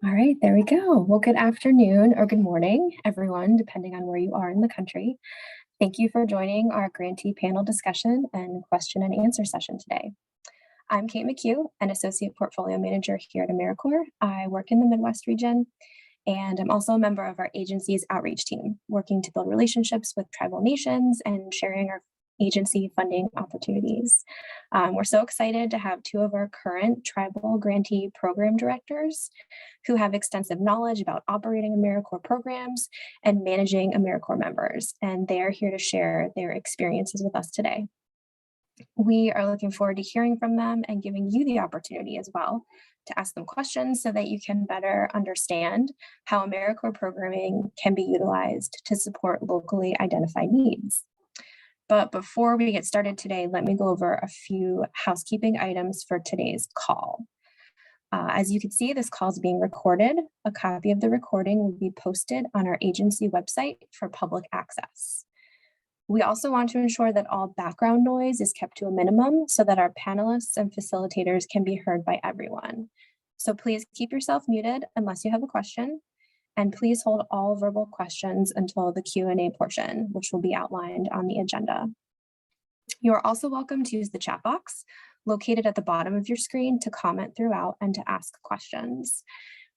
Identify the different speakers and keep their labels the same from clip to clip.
Speaker 1: All right, there we go. Well, good afternoon or good morning, everyone, depending on where you are in the country. Thank you for joining our grantee panel discussion and question and answer session today. I'm Kate McHugh, an Associate Portfolio Manager here at AmeriCorps. I work in the Midwest region, and I'm also a member of our agency's outreach team, working to build relationships with tribal nations and sharing our agency funding opportunities. We're so excited to have two of our current tribal grantee program directors who have extensive knowledge about operating AmeriCorps programs and managing AmeriCorps members, and they are here to share their experiences with us today. We are looking forward to hearing from them and giving you the opportunity as well to ask them questions so that you can better understand how AmeriCorps programming can be utilized to support locally identified needs. But before we get started today, let me go over a few housekeeping items for today's call. As you can see, this call is being recorded. A copy of the recording will be posted on our agency website for public access. We also want to ensure that all background noise is kept to a minimum so that our panelists and facilitators can be heard by everyone. So please keep yourself muted unless you have a question, and please hold all verbal questions until the Q&A portion, which will be outlined on the agenda. You are also welcome to use the chat box located at the bottom of your screen to comment throughout and to ask questions.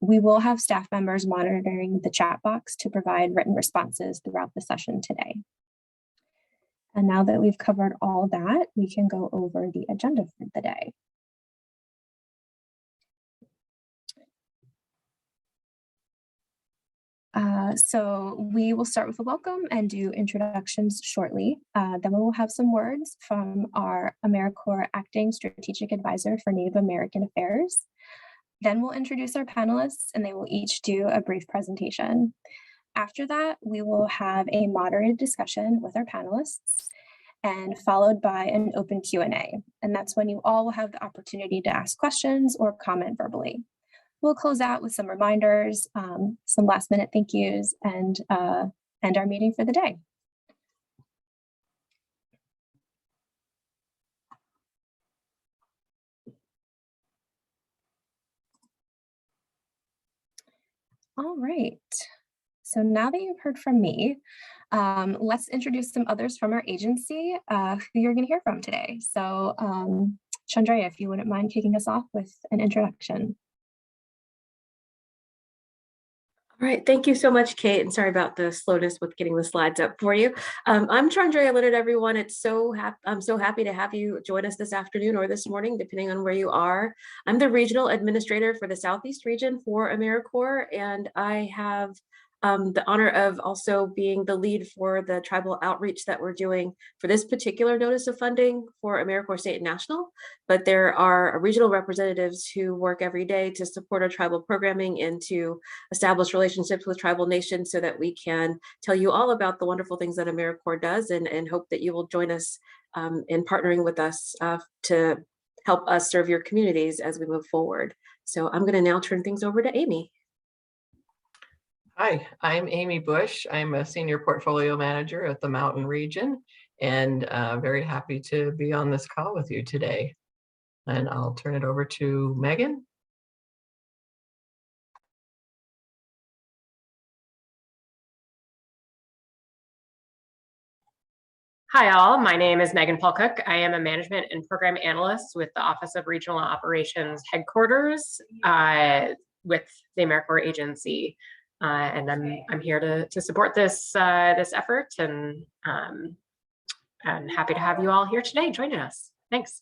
Speaker 1: We will have staff members monitoring the chat box to provide written responses throughout the session today. And now that we've covered all that, we can go over the agenda for the day. So we will start with a welcome and do introductions shortly. Then we will have some words from our AmeriCorps Acting Strategic Advisor for Native American Affairs. Then we'll introduce our panelists and they will each do a brief presentation. After that, we will have a moderated discussion with our panelists and followed by an open Q&A. And that's when you all will have the opportunity to ask questions or comment verbally. We'll close out with some reminders, some last minute thank yous, and end our meeting for the day. All right, so now that you've heard from me, let's introduce some others from our agency who you're gonna hear from today. So Chandrea, if you wouldn't mind kicking us off with an introduction.
Speaker 2: All right, thank you so much, Kate, and sorry about the slowness with getting the slides up for you. I'm Chandrea Leonard, everyone. I'm so happy to have you join us this afternoon or this morning, depending on where you are. I'm the Regional Administrator for the Southeast region for AmeriCorps, and I have the honor of also being the lead for the tribal outreach that we're doing for this particular notice of funding for AmeriCorps State and National. But there are regional representatives who work every day to support our tribal programming and to establish relationships with tribal nations so that we can tell you all about the wonderful things that AmeriCorps does, and hope that you will join us in partnering with us to help us serve your communities as we move forward. So I'm going to now turn things over to Amy.
Speaker 3: Hi, I'm Amy Bush. I'm a Senior Portfolio Manager at the Mountain Region, and very happy to be on this call with you today. And I'll turn it over to Megan.
Speaker 4: Hi all, my name is Megan Paul-Cook. I am a Management and Program Analyst with the Office of Regional Operations Headquarters with the AmeriCorps Agency. And I'm here to support this effort, and I'm happy to have you all here today joining us. Thanks.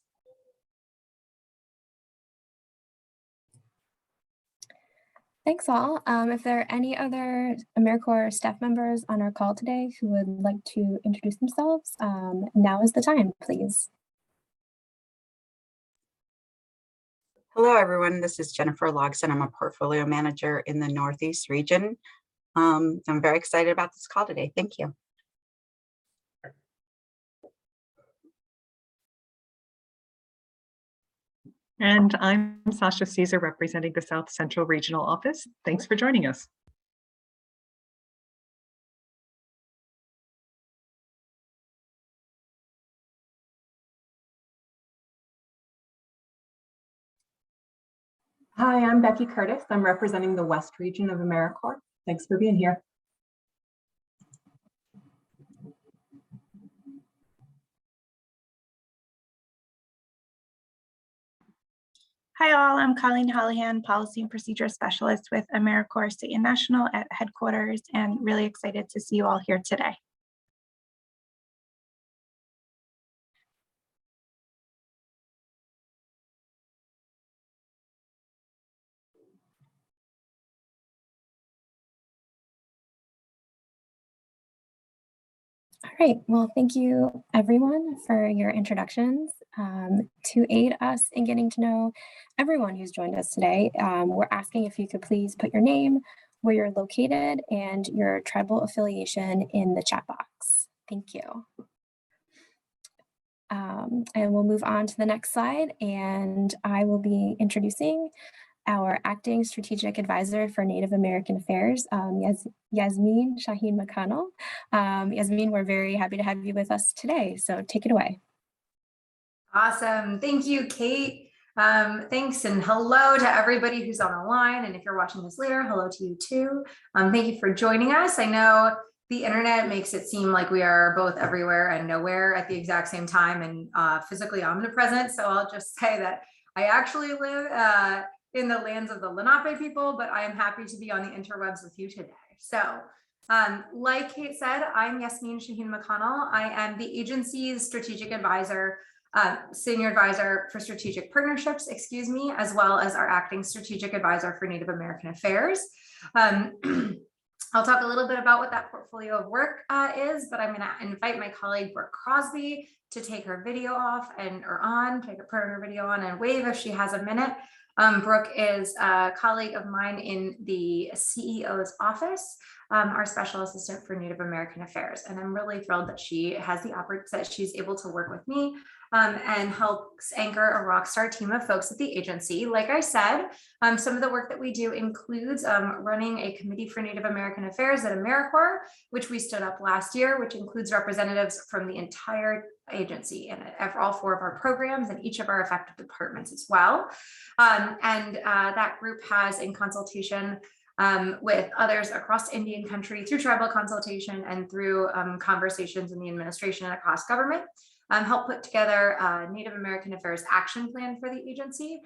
Speaker 1: Thanks all. If there are any other AmeriCorps staff members on our call today who would like to introduce themselves, now is the time, please.
Speaker 5: Hello, everyone. This is Jennifer Logson. I'm a portfolio manager in the Northeast region. I'm very excited about this call today. Thank you.
Speaker 6: And I'm Sasha Caesar, representing the South Central Regional Office. Thanks for joining us.
Speaker 7: Hi, I'm Becky Curtis. I'm representing the West region of AmeriCorps. Thanks for being here.
Speaker 8: Hi all, I'm Colleen Hollihan, Policy and Procedure Specialist with AmeriCorps State and National at headquarters, and really excited to see you all here today.
Speaker 1: All right, well, thank you everyone for your introductions. To aid us in getting to know everyone who's joined us today, we're asking if you could please put your name, where you're located, and your tribal affiliation in the chat box. Thank you. And we'll move on to the next slide, and I will be introducing our Acting Strategic Advisor for Native American Affairs, Yasmin Shaheen McConnell. Yasmin, we're very happy to have you with us today, so take it away.
Speaker 9: Awesome. Thank you, Kate. Thanks and hello to everybody who's on the line. And if you're watching this later, hello to you too. Thank you for joining us. I know the internet makes it seem like we are both everywhere and nowhere at the exact same time and physically omnipresent. So I'll just say that I actually live in the lands of the Lenape people, but I am happy to be on the interwebs with you today. So like Kate said, I'm Yasmin Shaheen McConnell. I am the agency's strategic advisor, senior advisor for strategic partnerships, as well as our acting strategic advisor for Native American Affairs. I'll talk a little bit about what that portfolio of work is, but I'm going to invite my colleague Brooke Crosby to take her video off and put her video on and wave if she has a minute. Brooke is a colleague of mine in the CEO's office, our special assistant for Native American Affairs. And I'm really thrilled that she has the opportunity, that she's able to work with me and helps anchor a rock star team of folks at the agency. Like I said, some of the work that we do includes running a committee for Native American Affairs at AmeriCorps, which we stood up last year, which includes representatives from the entire agency and all 4 of our programs and each of our effective departments as well. That group has, in consultation with others across Indian country through tribal consultation and through conversations in the administration and across government, help put together a Native American Affairs action plan for the agency,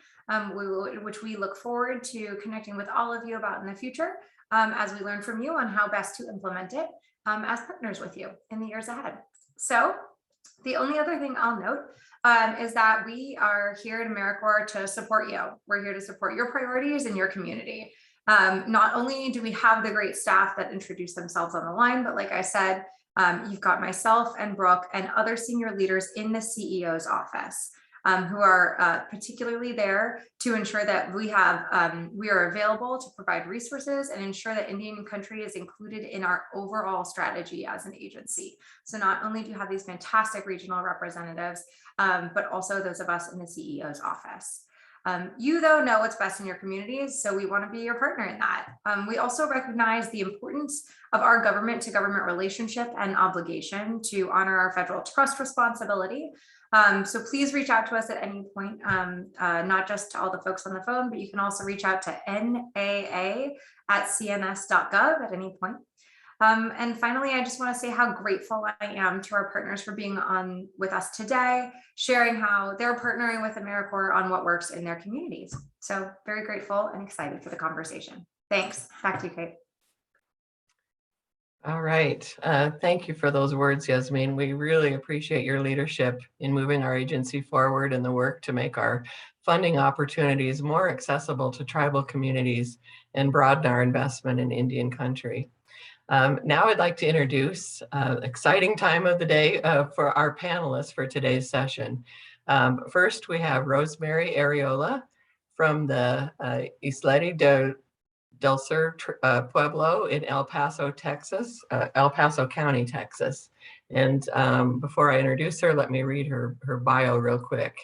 Speaker 9: which we look forward to connecting with all of you about in the future as we learn from you on how best to implement it as partners with you in the years ahead. So the only other thing I'll note is that we are here at AmeriCorps to support you. We're here to support your priorities and your community. Not only do we have the great staff that introduce themselves on the line, but like I said, you've got myself and Brooke and other senior leaders in the CEO's office who are particularly there to ensure that we are available to provide resources and ensure that Indian country is included in our overall strategy as an agency. So not only do you have these fantastic regional representatives, but also those of us in the CEO's office. You, though, know what's best in your communities, so we want to be your partner in that. We also recognize the importance of our government to government relationship and obligation to honor our federal trust responsibility. So please reach out to us at any point, not just to all the folks on the phone, but you can also reach out to naa@cns.gov at any point. And finally, I just want to say how grateful I am to our partners for being on with us today, sharing how they're partnering with AmeriCorps on what works in their communities. So very grateful and excited for the conversation. Thanks. Back to you, Kate.
Speaker 3: All right. Thank you for those words, Yasmin. We really appreciate your leadership in moving our agency forward in the work to make our funding opportunities more accessible to tribal communities and broaden our investment in Indian country. Now I'd like to introduce an exciting time of the day for our panelists for today's session. First, we have Rosemary Areola from the Isleti del Sur Pueblo in El Paso, Texas, El Paso County, Texas. And before I introduce her, let me read her bio real quick.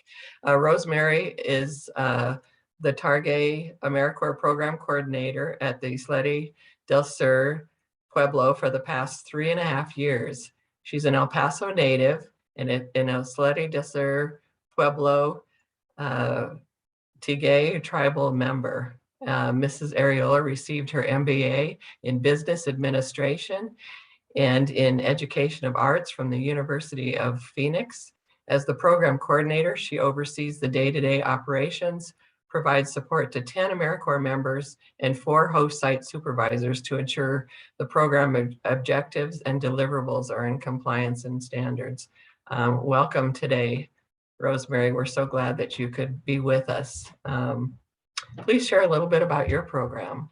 Speaker 3: Rosemary is the Target AmeriCorps Program Coordinator at the Isleti del Sur Pueblo for the past 3.5 years. She's an El Paso native and in Isleti del Sur Pueblo Tigay, a tribal member. Mrs. Ariola received her MBA in Business Administration and in Education of Arts from the University of Phoenix. As the program coordinator, she oversees the day-to-day operations, provides support to 10 AmeriCorps members and 4 host site supervisors to ensure the program objectives and deliverables are in compliance and standards. Welcome today, Rosemary. We're so glad that you could be with us. Please share a little bit about your program.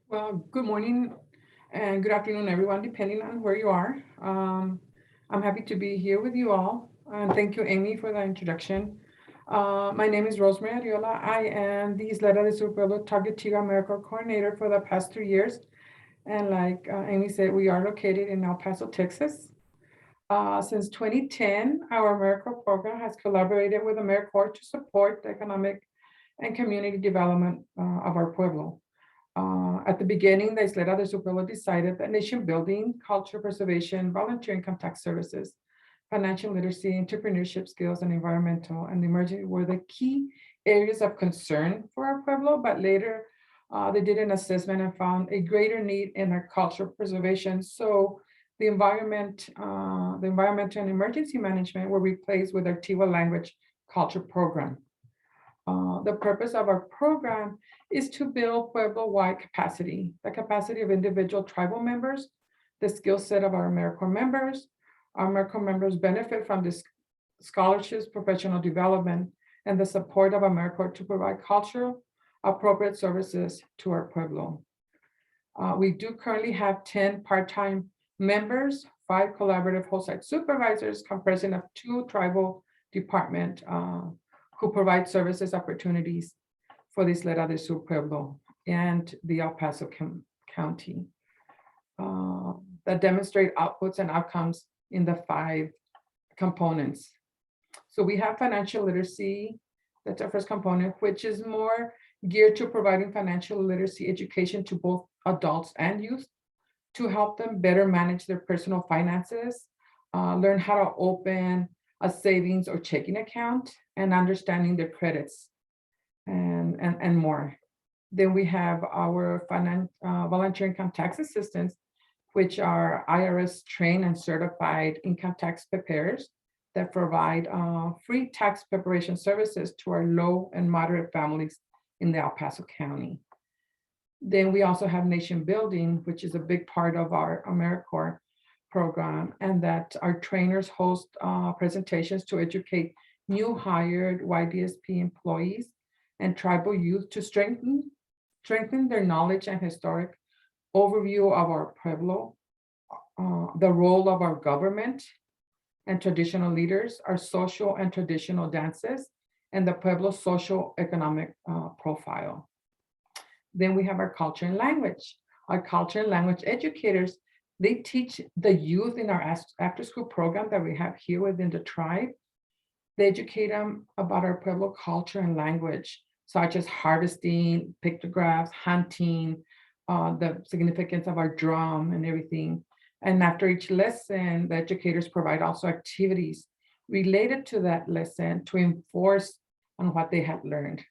Speaker 10: Well, good morning and good afternoon, everyone, depending on where you are. I'm happy to be here with you all. And thank you, Amy, for the introduction. My name is Rosemary Ariola. I am the Isleta de Sur Pueblo Target Tiga AmeriCorps coordinator for the past 3 years. And like Amy said, we are located in El Paso, Texas. Since 2010, our AmeriCorps program has collaborated with AmeriCorps to support the economic and community development of our pueblo. At the beginning, the Isleta de Sur Pueblo decided that nation building, culture preservation, volunteer income tax services, financial literacy, entrepreneurship skills, and environmental and emerging were the key areas of concern for our pueblo, but later they did an assessment and found a greater need in our cultural preservation. So the environmental and emergency management were replaced with our Tiwa language culture program. The purpose of our program is to build Pueblo-wide capacity, the capacity of individual tribal members, the skill set of our AmeriCorps members. Our AmeriCorps members benefit from this scholarships, professional development, and the support of AmeriCorps to provide cultural appropriate services to our Pueblo. We do currently have 10 part-time members, 5 collaborative whole site supervisors comprising of 2 tribal department who provide services opportunities for the Isleta de Sur Pueblo and the El Paso County that demonstrate outputs and outcomes in the 5 components. So we have financial literacy, that's our first component, which is more geared to providing financial literacy education to both adults and youth to help them better manage their personal finances, learn how to open a savings or checking account, and understanding their credits and more. Then we have our volunteer income tax assistants, which are IRS trained and certified income tax preparers that provide free tax preparation services to our low and moderate families in the El Paso County. Then we also have nation building, which is a big part of our AmeriCorps program, and that our trainers host presentations to educate new hired YDSP employees and tribal youth to strengthen their knowledge and historic overview of our pueblo, the role of our government and traditional leaders, our social and traditional dances, and the pueblo social economic profile. Then we have our culture and language. Our culture and language educators, they teach the youth in our after-school program that we have here within the tribe. They educate them about our pueblo culture and language, such as harvesting, pictographs, hunting, the significance of our drum and everything. And after each lesson, the educators provide also activities related to that lesson to enforce on what they have learned.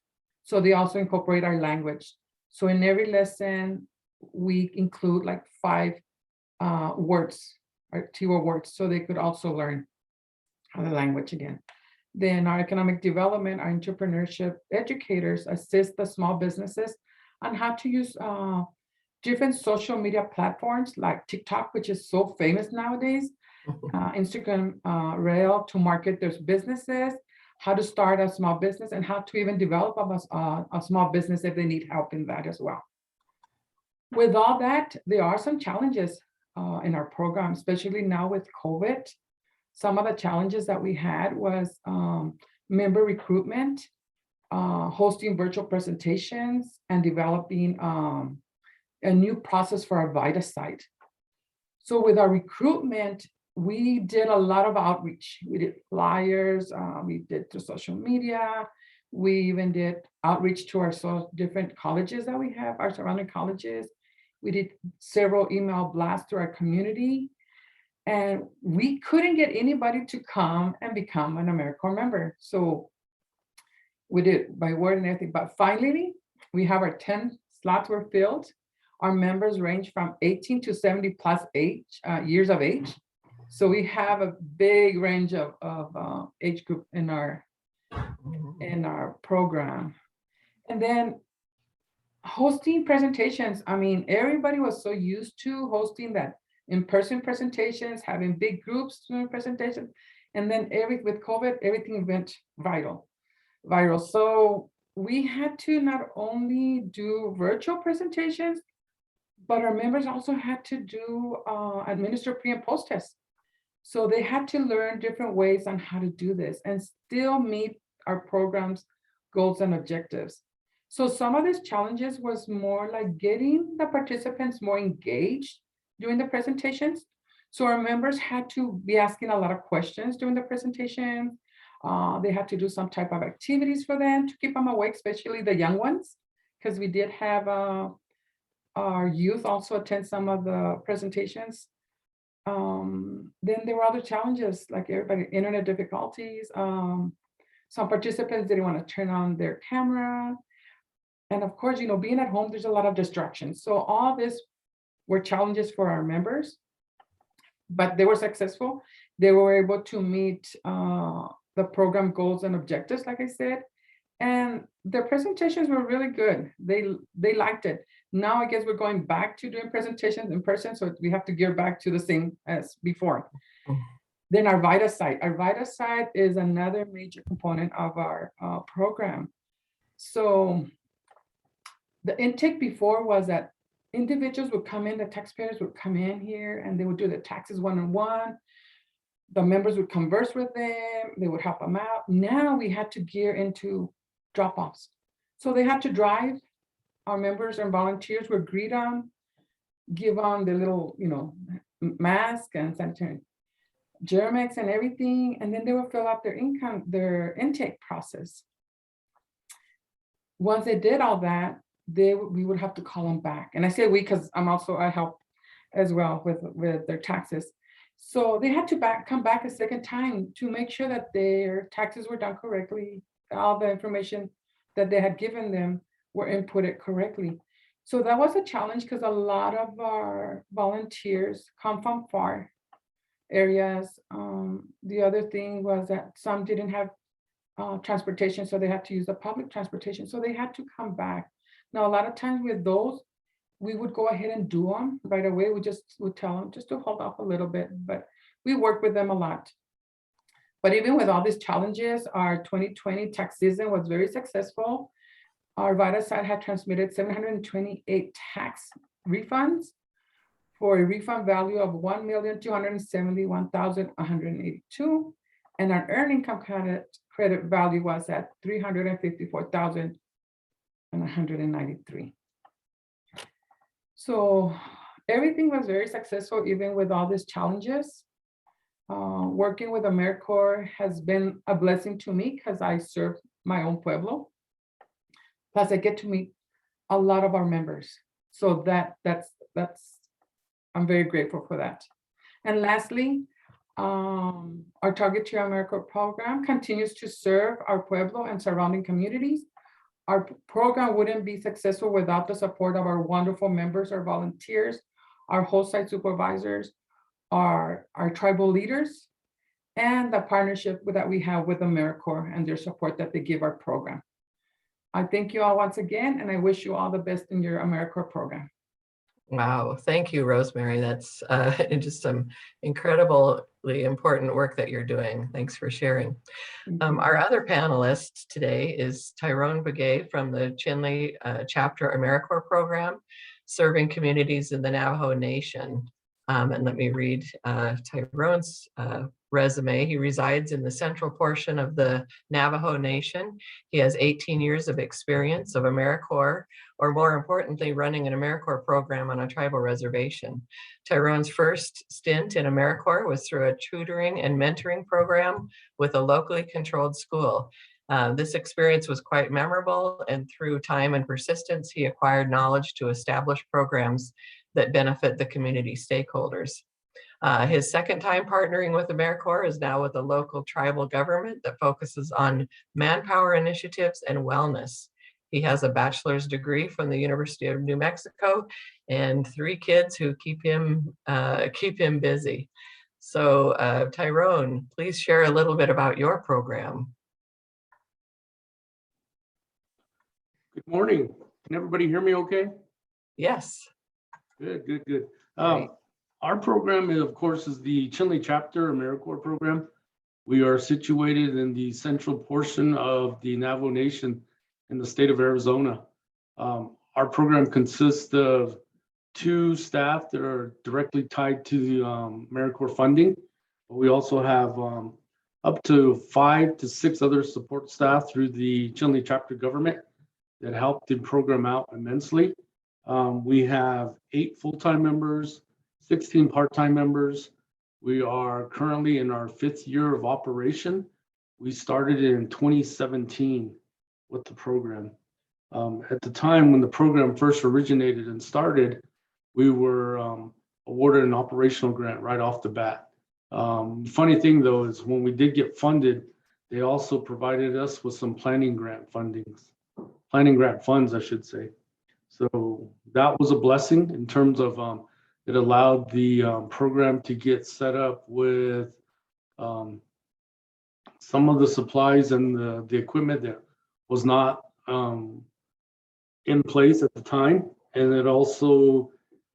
Speaker 10: So they also incorporate our language. So in every lesson, we include like 5 words, or Tiwa words, so they could also learn the language again. Then our economic development, our entrepreneurship educators assist the small businesses on how to use different social media platforms like TikTok, which is so famous nowadays, Instagram Reel to market their businesses, how to start a small business, and how to even develop a small business if they need help in that as well. With all that, there are some challenges in our program, especially now with COVID. Some of the challenges that we had was member recruitment, hosting virtual presentations, and developing a new process for our VITA site. So with our recruitment, we did a lot of outreach. We did flyers, we did through social media. We even did outreach to our different colleges that we have, our surrounding colleges. We did several email blasts to our community. And we couldn't get anybody to come and become an AmeriCorps member. So we did by word and everything, but finally, we have our 10 slots were filled. Our members range from 18 to 70 plus years of age. So we have a big range of age group in our program. And then hosting presentations. I mean, everybody was so used to hosting that in-person presentations, having big groups doing presentations. And then with COVID, everything went viral. So we had to not only do virtual presentations, but our members also had to do administer pre and post tests. So they had to learn different ways on how to do this and still meet our program's goals and objectives. So some of these challenges was more like getting the participants more engaged during the presentations. So our members had to be asking a lot of questions during the presentation. They had to do some type of activities for them to keep them awake, especially the young ones, because we did have our youth also attend some of the presentations. Then there were other challenges, like everybody, internet difficulties. Some participants didn't want to turn on their camera. And of course, being at home, there's a lot of distractions. So all this were challenges for our members, but they were successful. They were able to meet the program goals and objectives, like I said, and their presentations were really good. They liked it. Now I guess we're going back to doing presentations in person, so we have to gear back to the same as before. Then our VITA site. Our VITA site is another major component of our program. So the intake before was that individuals would come in, the taxpayers would come in here and they would do the taxes one-on-one. The members would converse with them, they would help them out. Now we had to gear into drop-offs. So they had to drive. Our members and volunteers would greet them, give on the little, mask and sanitary Germex and everything, and then they would fill out their intake process. Once they did all that, we would have to call them back. And I say we because I help as well with their taxes. So they had to come back a second time to make sure that their taxes were done correctly, all the information that they had given them were inputted correctly. So that was a challenge because a lot of our volunteers come from far areas. The other thing was that some didn't have transportation, so they had to use the public transportation. So they had to come back. Now, a lot of times with those, we would go ahead and do them right away. We just would tell them just to hold off a little bit, but we work with them a lot. But even with all these challenges, our 2020 tax season was very successful. Our VITA site had transmitted 728 tax refunds for a refund value of $1,271,182. And our earned income credit value was at $354,193. So everything was very successful, even with all these challenges. Working with AmeriCorps has been a blessing to me because I serve my own pueblo. Plus, I get to meet a lot of our members. So I'm very grateful for that. And lastly, our Target to AmeriCorps program continues to serve our pueblo and surrounding communities. Our program wouldn't be successful without the support of our wonderful members, our volunteers, our host site supervisors, our tribal leaders, and the partnership that we have with AmeriCorps and their support that they give our program. I thank you all once again, and I wish you all the best in your AmeriCorps program.
Speaker 3: Wow, thank you, Rosemary. That's just some incredibly important work that you're doing. Thanks for sharing. Our other panelist today is Tyrone Begay from the Chinle Chapter AmeriCorps program, serving communities in the Navajo Nation. And let me read Tyrone's resume. He resides in the central portion of the Navajo Nation. He has 18 years of experience of AmeriCorps, or more importantly, running an AmeriCorps program on a tribal reservation. Tyrone's first stint in AmeriCorps was through a tutoring and mentoring program with a locally controlled school. This experience was quite memorable, and through time and persistence, he acquired knowledge to establish programs that benefit the community stakeholders. His second time partnering with AmeriCorps is now with a local tribal government that focuses on manpower initiatives and wellness. He has a bachelor's degree from the University of New Mexico and 3 kids who keep him busy. So Tyrone, please share a little bit about your program.
Speaker 11: Good morning. Can everybody hear me okay?
Speaker 3: Yes.
Speaker 11: Good, good, good.
Speaker 3: Great.
Speaker 11: Our program, of course, is the Chinle Chapter AmeriCorps program. We are situated in the central portion of the Navajo Nation in the state of Arizona. Our program consists of 2 staff that are directly tied to the AmeriCorps funding. But we also have up to 5 to 6 other support staff through the Chinle Chapter government that helped the program out immensely. We have 8 full-time members, 16 part-time members. We are currently in our 5th year of operation. We started in 2017 with the program. At the time when the program first originated and started, we were awarded an operational grant right off the bat. Funny thing though is when we did get funded, they also provided us with some planning grant funds, I should say. So that was a blessing in terms of it allowed the program to get set up with some of the supplies and the equipment that was not in place at the time. And it also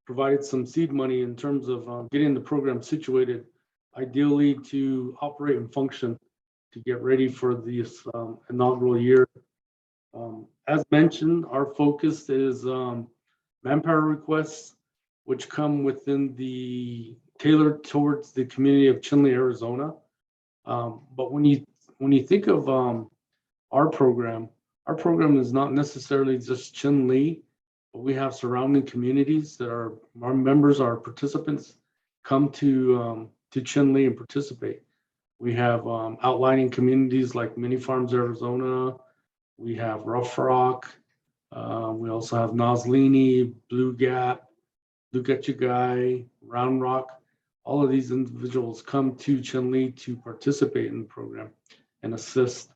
Speaker 11: provided some seed money in terms of getting the program situated, ideally to operate and function to get ready for this inaugural year. As mentioned, our focus is manpower requests, which come within the tailored towards the community of Chinle, Arizona. But when you think of our program is not necessarily just Chinle, but we have surrounding communities that are our members, our participants come to Chinle and participate. We have outlining communities like Mini Farms, Arizona. We have Rough Rock. We also have Noslini, Blue Gap, Lugachugai, Round Rock. All of these individuals come to Chinle to participate in the program and assist.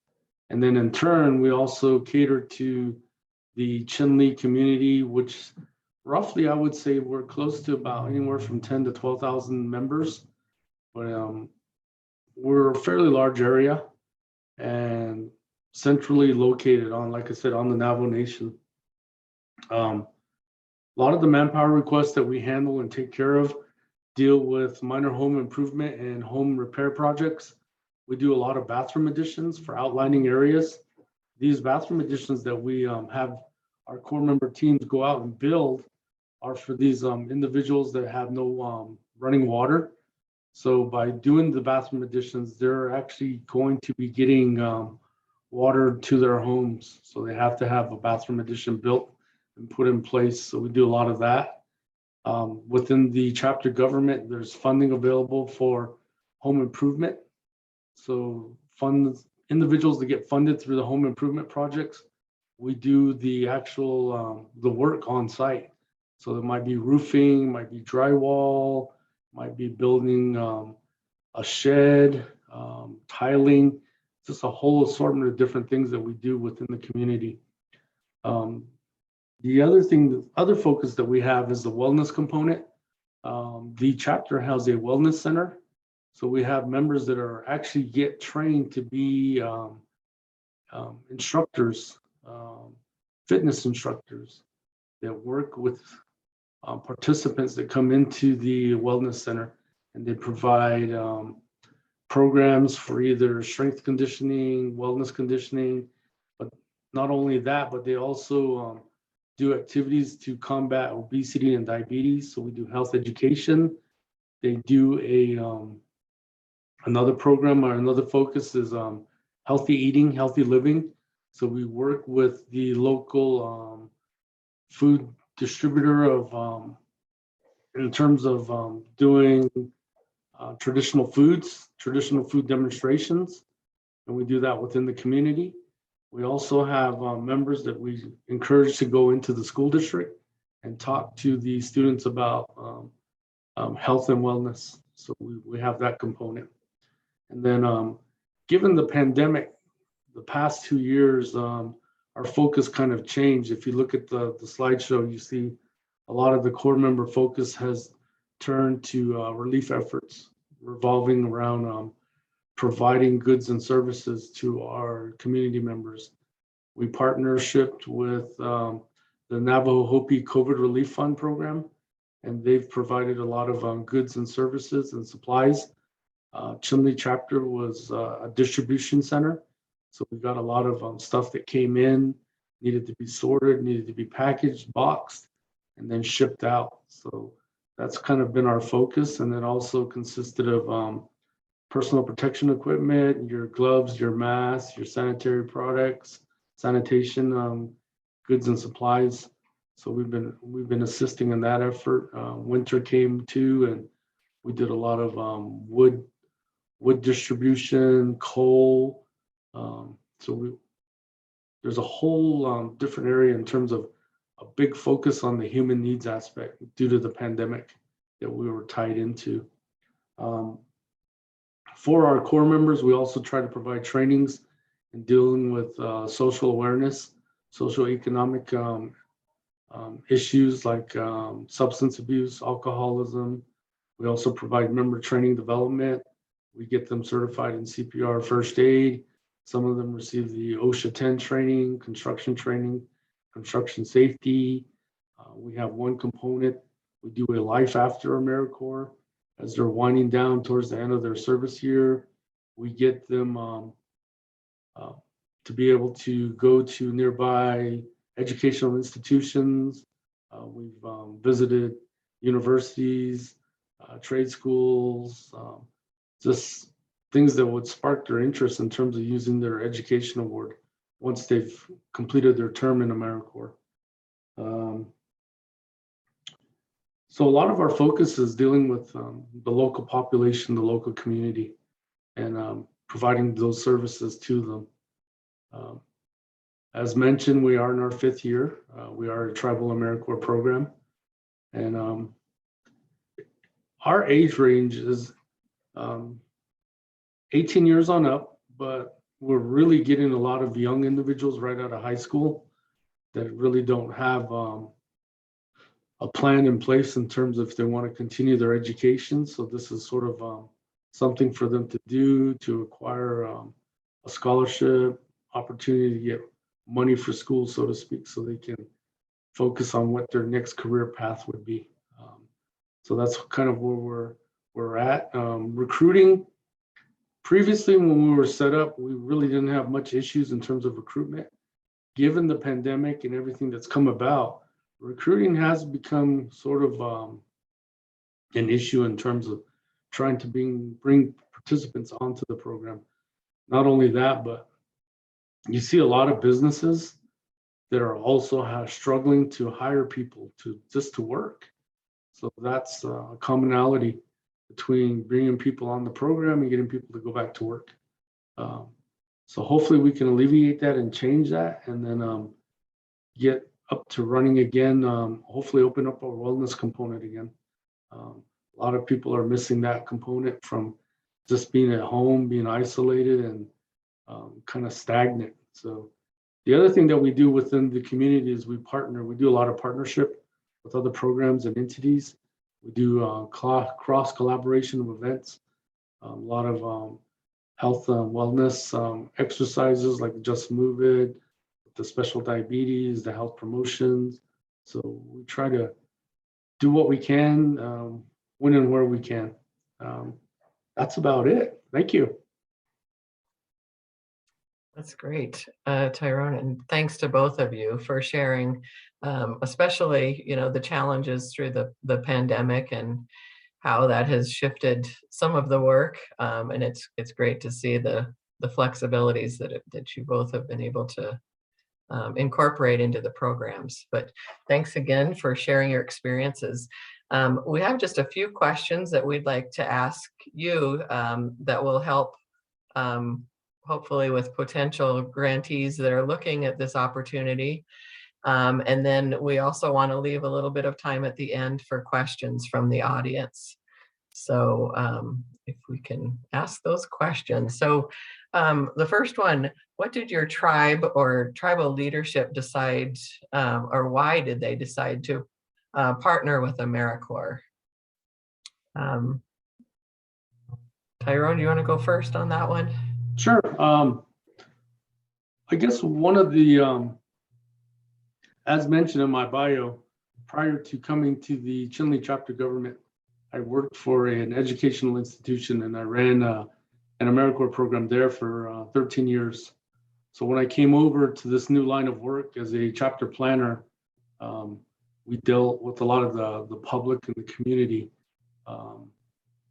Speaker 11: And then in turn, we also cater to the Chinle community, which roughly I would say we're close to about anywhere from 10 to 12,000 members. But we're a fairly large area and centrally located on, like I said, on the Navajo Nation. A lot of the manpower requests that we handle and take care of deal with minor home improvement and home repair projects. We do a lot of bathroom additions for outlining areas. These bathroom additions that we have our core member teams go out and build are for these individuals that have no running water. So by doing the bathroom additions, they're actually going to be getting water to their homes. So they have to have a bathroom addition built and put in place. So we do a lot of that. Within the chapter government, there's funding available for home improvement. So funds, individuals that get funded through the home improvement projects, we do the actual, the work on site. So there might be roofing, might be drywall, might be building a shed, tiling, just a whole assortment of different things that we do within the community. The other focus that we have is the wellness component. The chapter has a wellness center. So we have members that are actually get trained to be instructors, fitness instructors that work with participants that come into the wellness center, and they provide programs for either strength conditioning, wellness conditioning, but not only that, but they also do activities to combat obesity and diabetes. So we do health education. They do another program or another focus is healthy eating, healthy living. So we work with the local food distributor of in terms of doing traditional food demonstrations, and we do that within the community. We also have members that we encourage to go into the school district and talk to the students about health and wellness. So we have that component. And then given the pandemic, the past 2 years, our focus kind of changed. If you look at the slideshow, you see a lot of the core member focus has turned to relief efforts revolving around providing goods and services to our community members. We partnershiped with the Navajo Hopi COVID Relief Fund program, and they've provided a lot of goods and services and supplies. Untitled Chapter was a distribution center. So we got a lot of stuff that came in, needed to be sorted, needed to be packaged, boxed, and then shipped out. So that's kind of been our focus. And then also consisted of personal protection equipment, your gloves, your masks, your sanitary products, sanitation goods and supplies. So we've been assisting in that effort. Winter came too, and we did a lot of wood distribution, coal. There's a whole different area in terms of a big focus on the human needs aspect due to the pandemic that we were tied into. For our core members, we also try to provide trainings in dealing with social awareness, social economic issues like substance abuse, alcoholism. We also provide member training development. We get them certified in CPR, first aid. Some of them receive the OSHA 10 training, construction safety. We have one component. We do a life after AmeriCorps. As they're winding down towards the end of their service year, we get them to be able to go to nearby educational institutions. We've visited universities, trade schools, just things that would spark their interest in terms of using their education award once they've completed their term in AmeriCorps. So a lot of our focus is dealing with the local population, the local community, and providing those services to them. As mentioned, we are in our 5th year. We are a tribal AmeriCorps program, and our age range is 18 years on up, but we're really getting a lot of young individuals right out of high school that really don't have a plan in place in terms of if they want to continue their education. So this is sort of something for them to do, to acquire a scholarship, opportunity to get money for school, so to speak, so they can focus on what their next career path would be. So that's kind of where we're at. Recruiting, previously when we were set up, we really didn't have much issues in terms of recruitment. Given the pandemic and everything that's come about, recruiting has become sort of an issue in terms of trying to bring participants onto the program. Not only that, but you see a lot of businesses that are also struggling to hire people just to work. So that's a commonality between bringing people on the program and getting people to go back to work. So hopefully we can alleviate that and change that, and then get up to running again, hopefully open up a wellness component again. A lot of people are missing that component from just being at home, being isolated and kind of stagnant. So the other thing that we do within the community is we do a lot of partnership with other programs and entities. We do cross collaboration of events, a lot of health and wellness exercises like Just Move It, the special diabetes, the health promotions. So we try to do what we can, when and where we can. That's about it. Thank you.
Speaker 3: That's great, Tyrone, and thanks to both of you for sharing, especially, the challenges through the pandemic and how that has shifted some of the work. And it's great to see the flexibilities that you both have been able to incorporate into the programs. But thanks again for sharing your experiences. We have just a few questions that we'd like to ask you that will help hopefully with potential grantees that are looking at this opportunity. And then we also want to leave a little bit of time at the end for questions from the audience. So if we can ask those questions. So the first one, what did your tribe or tribal leadership decide, or why did they decide to partner with AmeriCorps? Tyrone, do you want to go first on that one?
Speaker 11: Sure. I guess one of the, as mentioned in my bio, prior to coming to the Chinle chapter government, I worked for an educational institution and I ran an AmeriCorps program there for 13 years. So when I came over to this new line of work as a chapter planner, we dealt with a lot of the public and the community.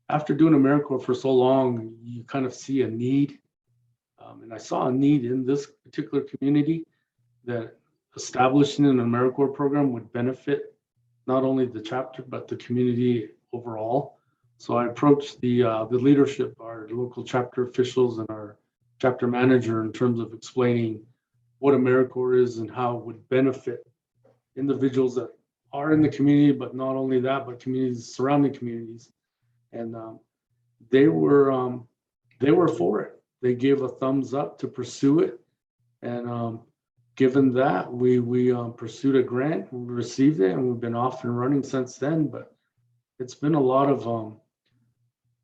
Speaker 11: After doing AmeriCorps for so long, you kind of see a need. And I saw a need in this particular community that establishing an AmeriCorps program would benefit not only the chapter, but the community overall. So I approached the leadership, our local chapter officials and our chapter manager in terms of explaining what AmeriCorps is and how it would benefit individuals that are in the community, but not only that, but communities, surrounding communities. And they were for it. They gave a thumbs up to pursue it. And given that, we pursued a grant, we received it, and we've been off and running since then. But it's been a lot of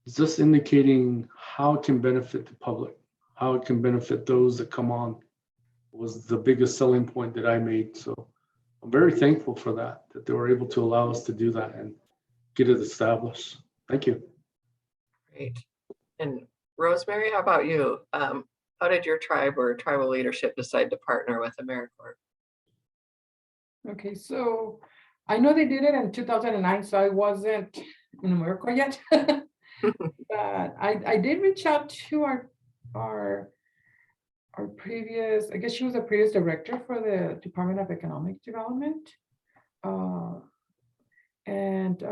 Speaker 11: just indicating how it can benefit the public, how it can benefit those that come on was the biggest selling point that I made. So I'm very thankful for that they were able to allow us to do that and get it established. Thank you.
Speaker 3: Great. And Rosemary, how about you? How did your tribe or tribal leadership decide to partner with AmeriCorps?
Speaker 10: Okay, so I know they did it in 2009, so I wasn't in AmeriCorps yet. But I did reach out to our previous, I guess she was the previous director for the Department of Economic Development. And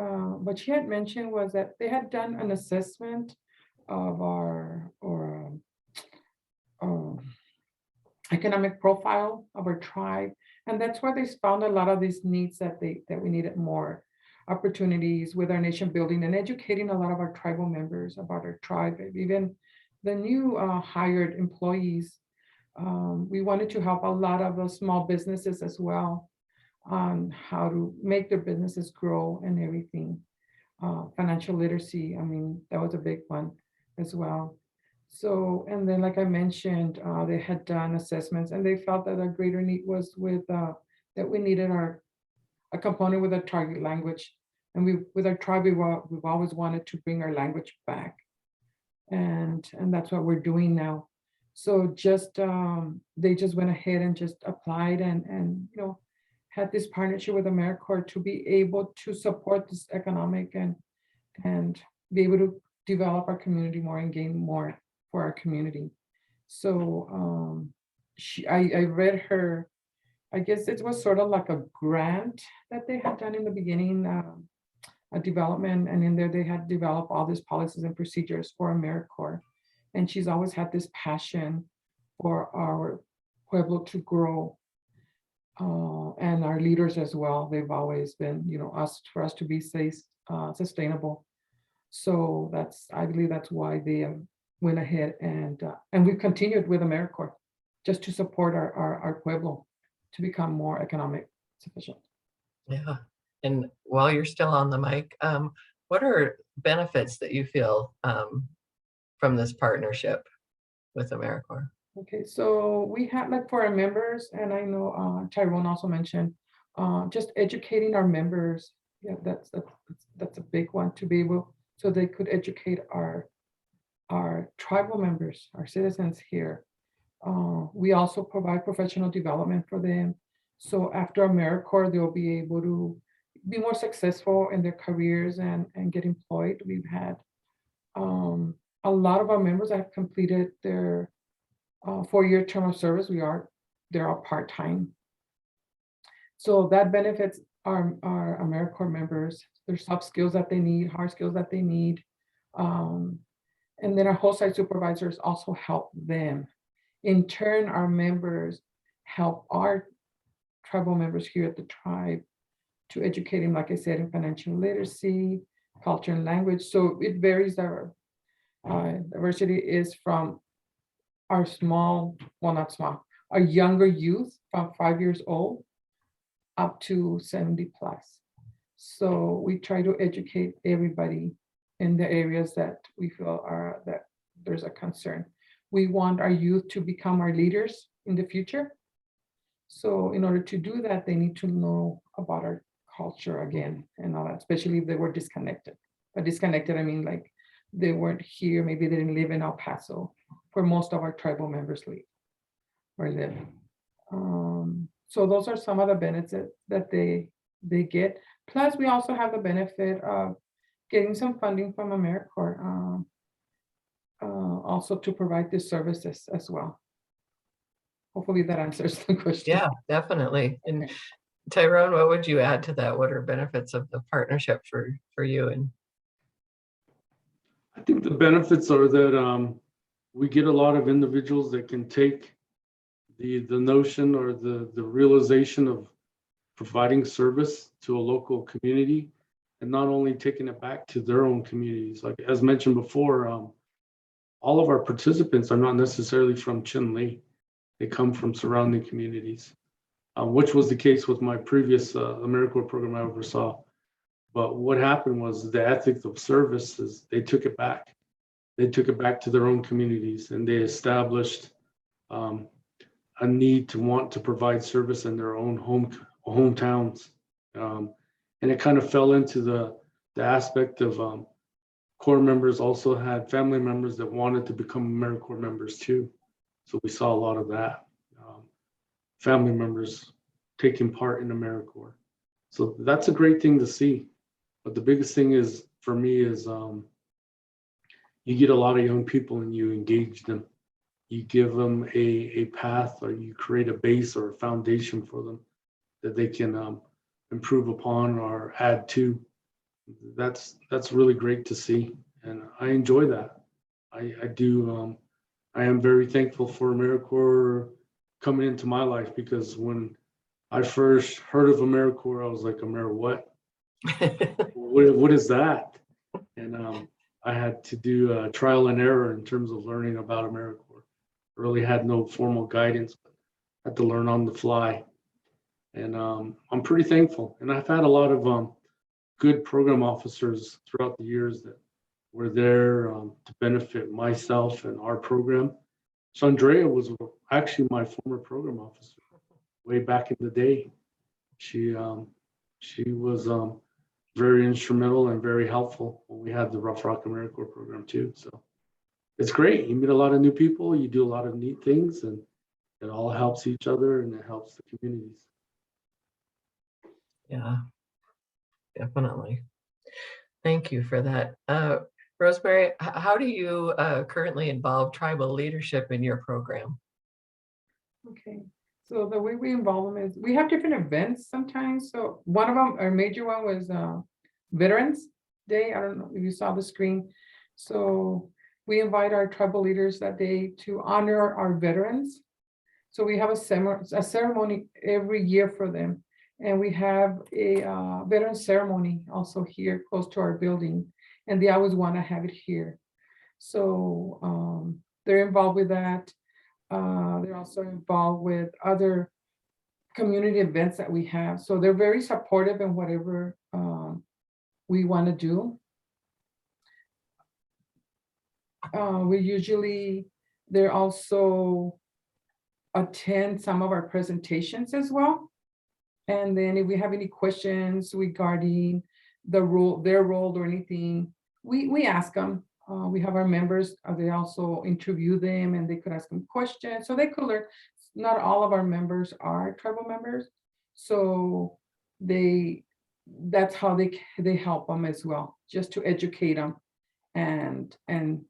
Speaker 10: what she had mentioned was that they had done an assessment of our economic profile of our tribe, and that's where they found a lot of these needs that we needed more opportunities with our nation building and educating a lot of our tribal members about our tribe, even the new hired employees. We wanted to help a lot of the small businesses as well on how to make their businesses grow and everything. Financial literacy, I mean, that was a big one as well. So, and then like I mentioned, they had done assessments and they felt that a greater need was with, that we needed a component with a target language. And with our tribe, we've always wanted to bring our language back. And that's what we're doing now. So just, they just went ahead and just applied and you know, had this partnership with AmeriCorps to be able to support this economic and be able to develop our community more and gain more for our community. So I read her, I guess it was sort of like a grant that they had done in the beginning, a development, and in there they had developed all these policies and procedures for AmeriCorps. And she's always had this passion for our Pueblo to grow. And our leaders as well. They've always been, you know, for us to be sustainable. So I believe that's why they went ahead and we continued with AmeriCorps just to support our Pueblo to become more economic sufficient.
Speaker 3: Yeah. And while you're still on the mic, what are benefits that you feel from this partnership with AmeriCorps?
Speaker 10: Okay, so we have, like, for our members, and I know Tyrone also mentioned, just educating our members. Yeah, that's a big one, to be able, so they could educate our tribal members, our citizens here. We also provide professional development for them. So after AmeriCorps, they'll be able to be more successful in their careers and get employed. We've had a lot of our members that have completed their 4-year term of service. They're all part-time. So that benefits our AmeriCorps members. There's soft skills that they need, hard skills that they need. And then our whole site supervisors also help them. In turn, our members help our tribal members here at the tribe to educate them, like I said, in financial literacy, culture and language. So it varies. Our diversity is from our small, well, not small, our younger youth from 5 years old up to 70 plus. So we try to educate everybody in the areas that we feel are that there's a concern. We want our youth to become our leaders in the future. So in order to do that, they need to know about our culture again and all that, especially if they were disconnected. By disconnected, I mean like they weren't here, maybe they didn't live in El Paso, where most of our tribal members live or live. So those are some of the benefits that they get. Plus, we also have the benefit of getting some funding from AmeriCorps, also to provide these services as well. Hopefully that answers the question.
Speaker 3: Yeah, definitely. And Tyrone, what would you add to that? What are benefits of the partnership for you? And
Speaker 11: I think the benefits are that we get a lot of individuals that can take the notion or the realization of providing service to a local community, and not only taking it back to their own communities. Like as mentioned before, all of our participants are not necessarily from Chinle. They come from surrounding communities, which was the case with my previous AmeriCorps program I oversaw. But what happened was the ethic of service is they took it back. They took it back to their own communities, and they established a need to want to provide service in their own hometowns. And it kind of fell into the aspect of Corps members also had family members that wanted to become AmeriCorps members too. So we saw a lot of that. Family members taking part in AmeriCorps. So that's a great thing to see. But the biggest thing is, for me, is you get a lot of young people and you engage them. You give them a path, or you create a base or a foundation for them that they can improve upon or add to. That's really great to see, and I enjoy that. I do. I am very thankful for AmeriCorps coming into my life, because when I first heard of AmeriCorps, I was like, what? What is that? And I had to do trial and error in terms of learning about AmeriCorps. Really had no formal guidance, but had to learn on the fly. And I'm pretty thankful. And I've had a lot of good program officers throughout the years that were there to benefit myself and our program. So Andrea was actually my former program officer way back in the day. She was very instrumental and very helpful when we had the Rough Rock AmeriCorps program too. So it's great. You meet a lot of new people, you do a lot of neat things, and it all helps each other and it helps the communities.
Speaker 3: yeah, definitely. Thank you for that. Rosemary, how do you currently involve tribal leadership in your program?
Speaker 10: Okay, so the way we involve them is we have different events sometimes. So one of them, our major one, was Veterans Day. I don't know if you saw the screen. So we invite our tribal leaders that day to honor our veterans. So we have a ceremony every year for them. And we have a veteran ceremony also here close to our building. And they always want to have it here. So they're involved with that. They're also involved with other community events that we have. So they're very supportive in whatever we want to do. They also attend some of our presentations as well. And then if we have any questions regarding their role or anything, we ask them. We have our members, they also interview them and they could ask them questions. So they could learn. Not all of our members are tribal members. So that's how they help them as well, just to educate them and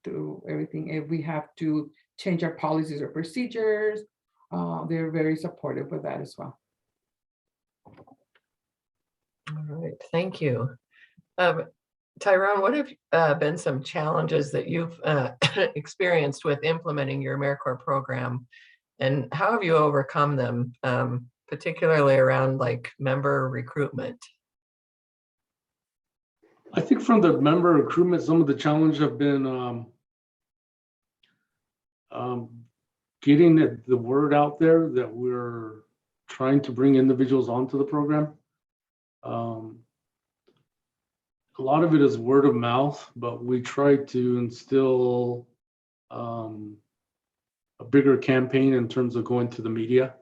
Speaker 10: do everything. If we have to change our policies or procedures, they're very supportive with that as well.
Speaker 3: All right, thank you. Tyrone, what have been some challenges that you've experienced with implementing your AmeriCorps program, and how have you overcome them, particularly around like member recruitment?
Speaker 11: I think from the member recruitment, some of the challenges have been getting the word out there that we're trying to bring individuals onto the program. A lot of it is word of mouth, but we try to instill a bigger campaign in terms of going to the media.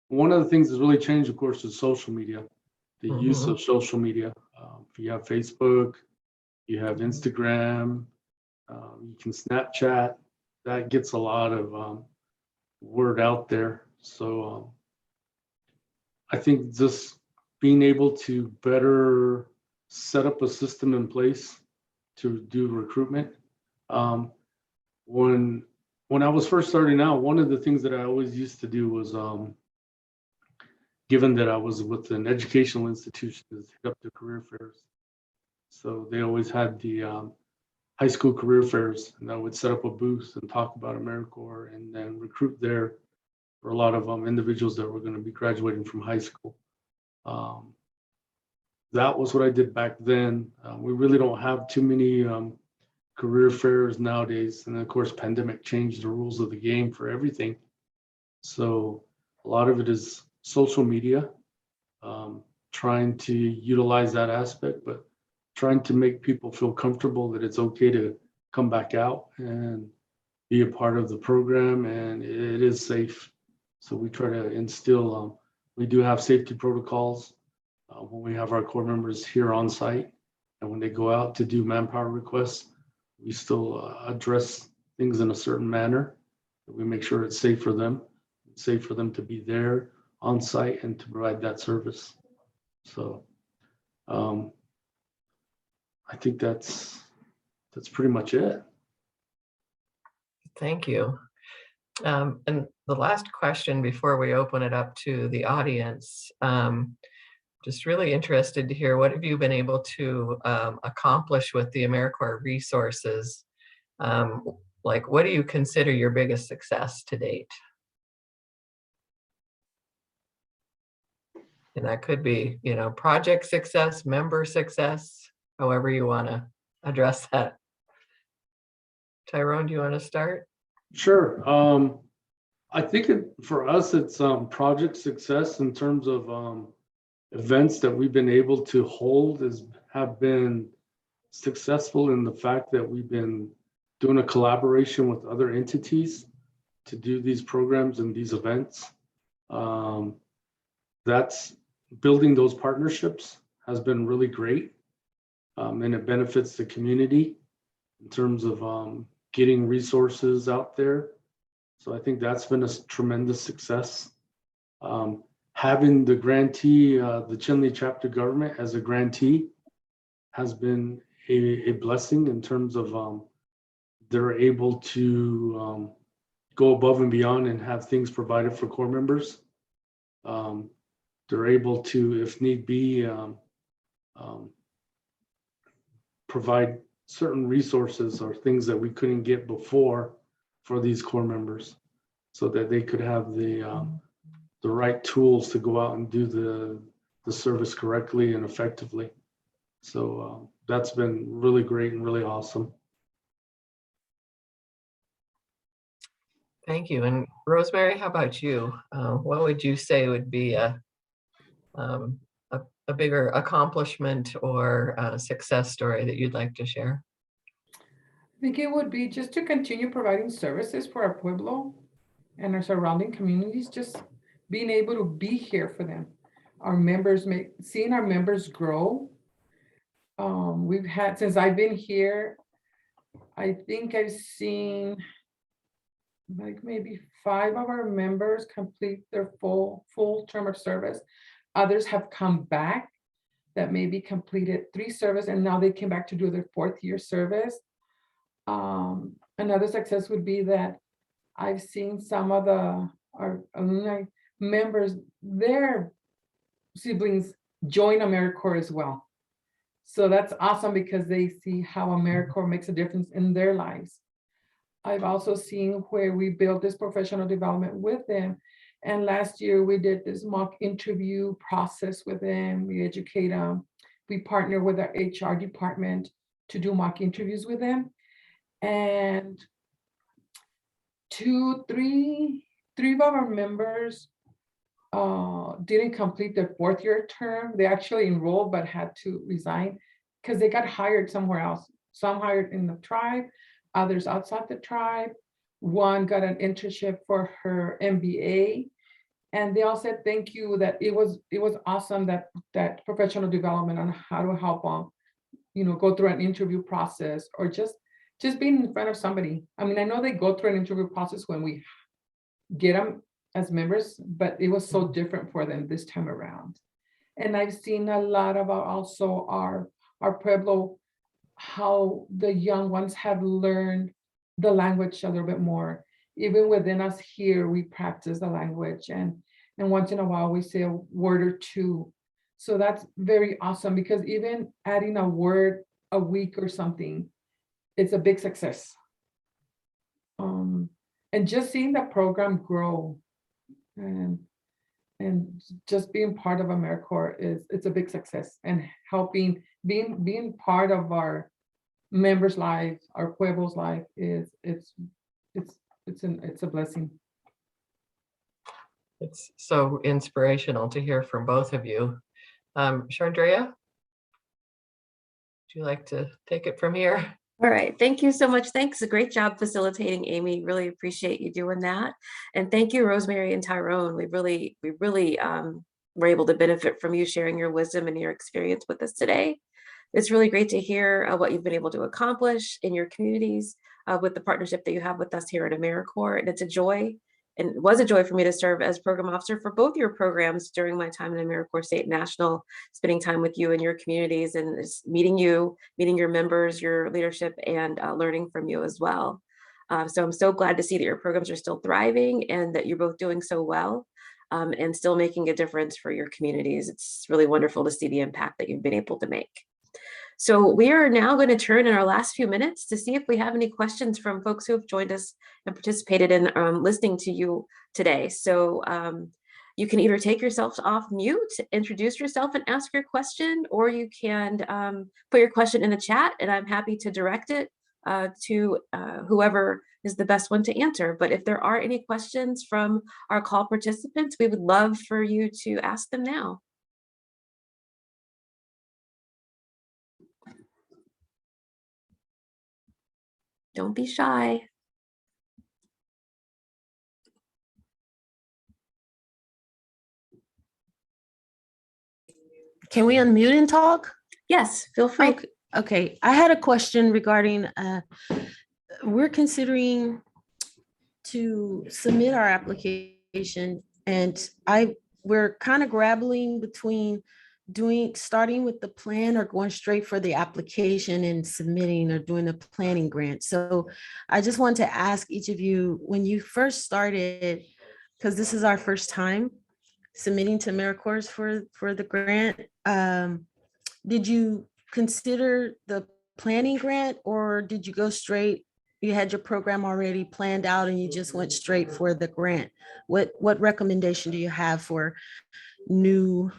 Speaker 11: One of the things that's really changed, of course, is social media, the use of social media. If you have Facebook, you have Instagram, you can Snapchat, that gets a lot of word out there. So I think just being able to better set up a system in place to do recruitment. When I was first starting out, one of the things that I always used to do was, given that I was with an educational institution, is hit up the career fairs. So they always had the high school career fairs, and I would set up a booth and talk about AmeriCorps and then recruit there for a lot of individuals that were going to be graduating from high school. That was what I did back then. We really don't have too many career fairs nowadays. And of course, pandemic changed the rules of the game for everything. So a lot of it is social media, trying to utilize that aspect, but trying to make people feel comfortable that it's okay to come back out and be a part of the program, and it is safe. So we try to instill, we do have safety protocols when we have our Corps members here on site, and when they go out to do manpower requests, we still address things in a certain manner. We make sure it's safe for them to be there on site and to provide that service. So I think that's pretty much it.
Speaker 3: Thank you. And the last question before we open it up to the audience, just really interested to hear, what have you been able to accomplish with the AmeriCorps resources? Like, what do you consider your biggest success to date? And that could be, project success, member success, however you want to address that. Tyrone, do you want to start?
Speaker 11: Sure. I think for us, it's project success in terms of events that we've been able to hold have been successful in the fact that we've been doing a collaboration with other entities to do these programs and these events. That's building those partnerships has been really great, and it benefits the community in terms of getting resources out there. So I think that's been a tremendous success. Having the grantee, the Chinle chapter government as a grantee has been a blessing in terms of they're able to go above and beyond and have things provided for Corps members. They're able to, if need be, provide certain resources or things that we couldn't get before for these Corps members, so that they could have the right tools to go out and do the service correctly and effectively. So that's been really great and really awesome.
Speaker 3: Thank you. And Rosemary, how about you? What would you say would be a bigger accomplishment or a success story that you'd like to share?
Speaker 10: I think it would be just to continue providing services for our Pueblo and our surrounding communities, just being able to be here for them. Our members, seeing our members grow. We've had, since I've been here, I think I've seen like maybe 5 of our members complete their full term of service. Others have come back that maybe completed 3 service and now they came back to do their 4th year service. Another success would be that I've seen some of our alumni members, their siblings join AmeriCorps as well. So that's awesome because they see how AmeriCorps makes a difference in their lives. I've also seen where we built this professional development with them. And last year we did this mock interview process with them. We educate them we partner with our HR department to do mock interviews with them. And three of our members didn't complete their 4th year term. They actually enrolled but had to resign because they got hired somewhere else. Some hired in the tribe, others outside the tribe. One got an internship for her MBA. And they all said thank you, that it was awesome, that professional development on how to help them, go through an interview process, or just being in front of somebody. I mean, I know they go through an interview process when we get them as members, but it was so different for them this time around. And I've seen a lot about also our Pueblo, how the young ones have learned the language a little bit more. Even within us here, we practice the language, and once in a while we say a word or two. So that's very awesome, because even adding a word a week or something, it's a big success. And just seeing the program grow and just being part of AmeriCorps it's a big success, and helping being part of our members' lives, our Pueblo's life it's a blessing.
Speaker 3: It's so inspirational to hear from both of you. Chandrea, would you like to take it from here?
Speaker 2: All right, thank you so much. Thanks, a great job facilitating, Amy. Really appreciate you doing that. And thank you, Rosemary and Tyrone. We really were able to benefit from you sharing your wisdom and your experience with us today. It's really great to hear what you've been able to accomplish in your communities with the partnership that you have with us here at AmeriCorps. And it's a joy, and it was a joy for me to serve as program officer for both your programs during my time in AmeriCorps State and National, spending time with you and your communities, and just meeting your members, your leadership, and learning from you as well. So I'm so glad to see that your programs are still thriving and that you're both doing so well and still making a difference for your communities. It's really wonderful to see the impact that you've been able to make. So we are now going to turn in our last few minutes to see if we have any questions from folks who have joined us and participated in listening to you today. So you can either take yourself off mute, introduce yourself and ask your question, or you can put your question in the chat, and I'm happy to direct it to whoever is the best one to answer. But if there are any questions from our call participants, we would love for you to ask them now. Don't be shy.
Speaker 12: Can we unmute and talk?
Speaker 2: Yes, feel free.
Speaker 12: Okay. I had a question regarding, we're considering to submit our application, and we're kind of grappling between starting with the plan or going straight for the application and submitting or doing the planning grant. So I just want to ask each of you, when you first started, because this is our first time submitting to AmeriCorps for the grant, did you consider the planning grant, or did you go straight? You had your program already planned out and you just went straight for the grant? What recommendation do you have for new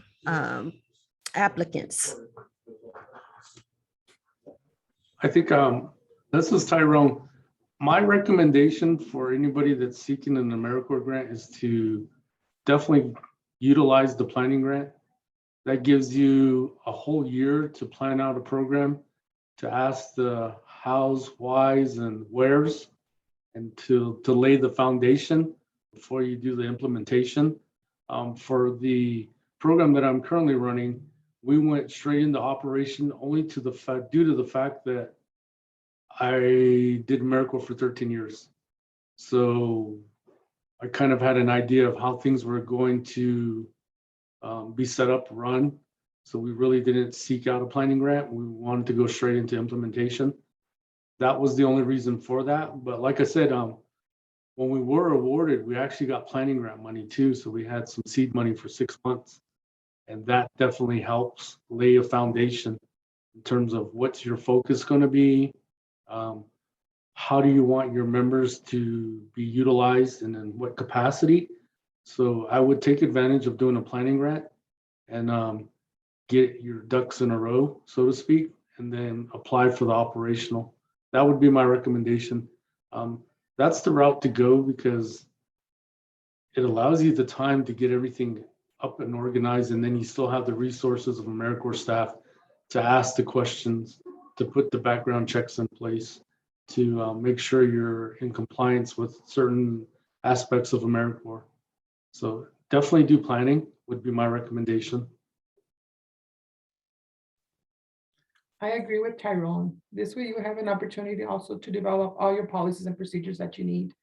Speaker 12: applicants?
Speaker 11: I think this is Tyrone. My recommendation for anybody that's seeking an AmeriCorps grant is to definitely utilize the planning grant. That gives you a whole year to plan out a program, to ask the hows, whys, and wheres, and to lay the foundation before you do the implementation. For the program that I'm currently running, we went straight into operation only due to the fact that I did AmeriCorps for 13 years. So I kind of had an idea of how things were going to be set up, run. So we really didn't seek out a planning grant. We wanted to go straight into implementation. That was the only reason for that. But like I said, when we were awarded, we actually got planning grant money too. So we had some seed money for 6 months. And that definitely helps lay a foundation in terms of what's your focus going to be. How do you want your members to be utilized and in what capacity? So I would take advantage of doing a planning grant. And get your ducks in a row, so to speak, and then apply for the operational. That would be my recommendation. That's the route to go because it allows you the time to get everything up and organized, and then you still have the resources of AmeriCorps staff to ask the questions, to put the background checks in place, to make sure you're in compliance with certain aspects of AmeriCorps. So definitely do planning would be my recommendation.
Speaker 10: I agree with Tyrone. This way you have an opportunity also to develop all your policies and procedures that you need.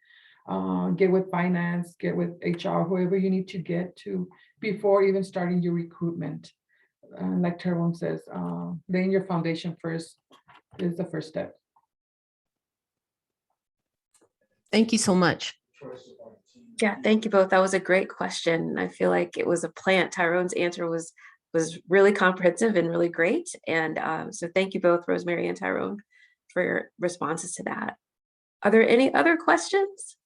Speaker 10: Get with finance, get with HR, whoever you need to get to before even starting your recruitment. Like Tyrone says, laying your foundation first is the first step.
Speaker 12: Thank you so much.
Speaker 2: Yeah, thank you both. That was a great question. I feel like it was a plant. Tyrone's answer was really comprehensive and really great. And so thank you both, Rosemary and Tyrone, for your responses to that. Are there any other questions?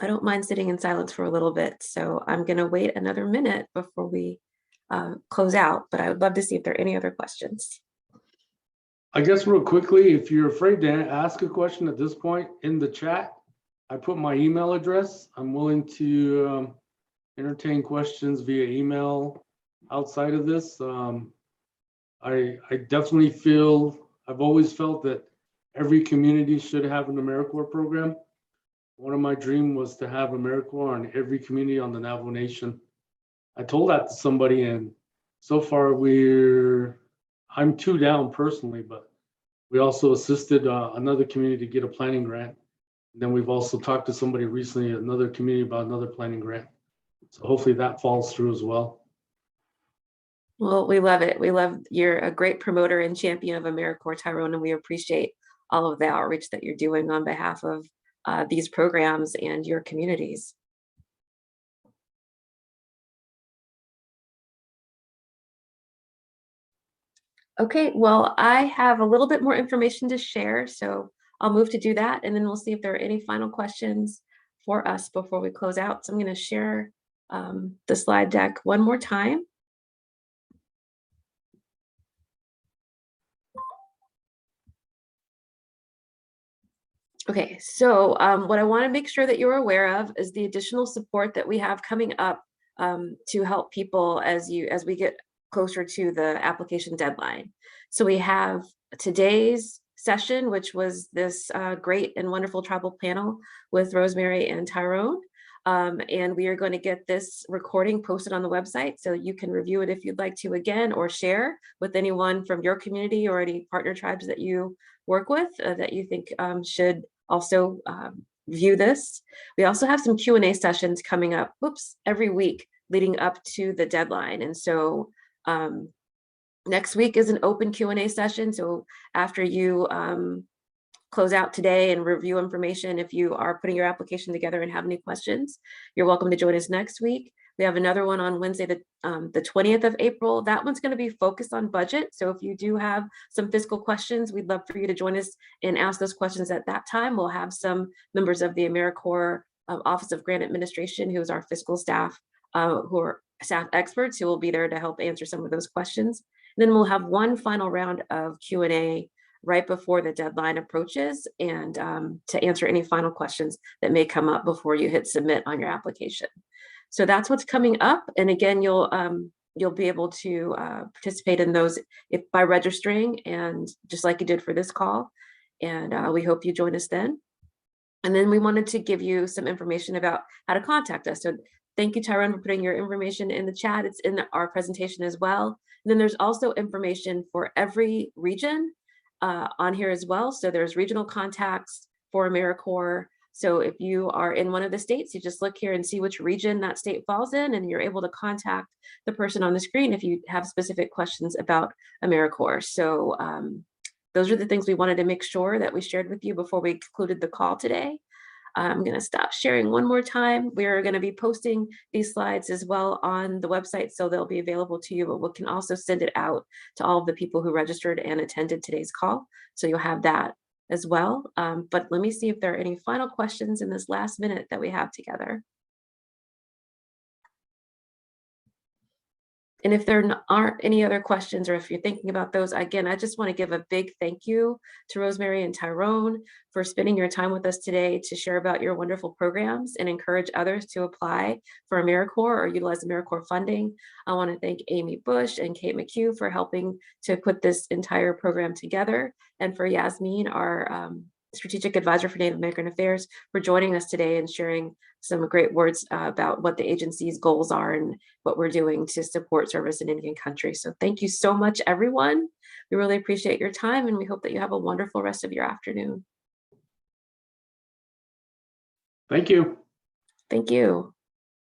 Speaker 2: I don't mind sitting in silence for a little bit, so I'm going to wait another minute before we close out, but I would love to see if there are any other questions.
Speaker 11: I guess real quickly, if you're afraid to ask a question at this point in the chat, I put my email address. I'm willing to entertain questions via email outside of this. I definitely feel, I've always felt that every community should have an AmeriCorps program. One of my dreams was to have AmeriCorps in every community on the Navajo Nation. I told that to somebody, and so far I'm 2 down personally, but we also assisted another community to get a planning grant. And then we've also talked to somebody recently, another community, about another planning grant. So hopefully that falls through as well.
Speaker 2: Well, we love it. We love, you're a great promoter and champion of AmeriCorps, Tyrone, and we appreciate all of the outreach that you're doing on behalf of these programs and your communities. Okay, well, I have a little bit more information to share, so I'll move to do that, and then we'll see if there are any final questions for us before we close out. So I'm going to share the slide deck one more time. Okay, so what I want to make sure that you're aware of is the additional support that we have coming up to help people as we get closer to the application deadline. So we have today's session, which was this great and wonderful tribal panel with Rosemary and Tyrone. And we are going to get this recording posted on the website so you can review it if you'd like to again, or share with anyone from your community or any partner tribes that you work with that you think should also view this. We also have some Q&A sessions coming up, every week leading up to the deadline. And so next week is an open Q&A session. So after you close out today and review information, if you are putting your application together and have any questions, you're welcome to join us next week. We have another one on Wednesday, the 20th of April. That one's going to be focused on budget. So if you do have some fiscal questions, we'd love for you to join us and ask those questions at that time. We'll have some members of the AmeriCorps Office of Grant Administration, who is our fiscal staff, who are staff experts, who will be there to help answer some of those questions. And then we'll have one final round of Q&A right before the deadline approaches, and to answer any final questions that may come up before you hit submit on your application. So that's what's coming up. And again, you'll be able to participate in those by registering, and just like you did for this call. And we hope you join us then. And then we wanted to give you some information about how to contact us. So thank you, Tyrone, for putting your information in the chat. It's in our presentation as well. And then there's also information for every region on here as well. So there's regional contacts for AmeriCorps. So if you are in one of the states, you just look here and see which region that state falls in, and you're able to contact the person on the screen if you have specific questions about AmeriCorps. So those are the things we wanted to make sure that we shared with you before we concluded the call today. I'm going to stop sharing one more time. We're going to be posting these slides as well on the website, so they'll be available to you, but we can also send it out to all of the people who registered and attended today's call. So you'll have that as well. But let me see if there are any final questions in this last minute that we have together. And if there aren't any other questions, or if you're thinking about those, again, I just want to give a big thank you to Rosemary and Tyrone for spending your time with us today to share about your wonderful programs and encourage others to apply for AmeriCorps or utilize AmeriCorps funding. I want to thank Amy Bush and Kate McHugh for helping to put this entire program together, and for Yasmin, our Strategic Advisor for Native American Affairs, for joining us today and sharing some great words about what the agency's goals are and what we're doing to support service in Indian country. So thank you so much, everyone. We really appreciate your time, and we hope that you have a wonderful rest of your afternoon.
Speaker 11: Thank you.
Speaker 2: Thank you.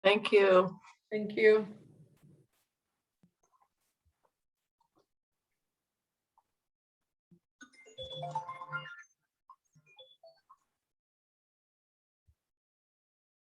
Speaker 3: Thank you.
Speaker 10: Thank you.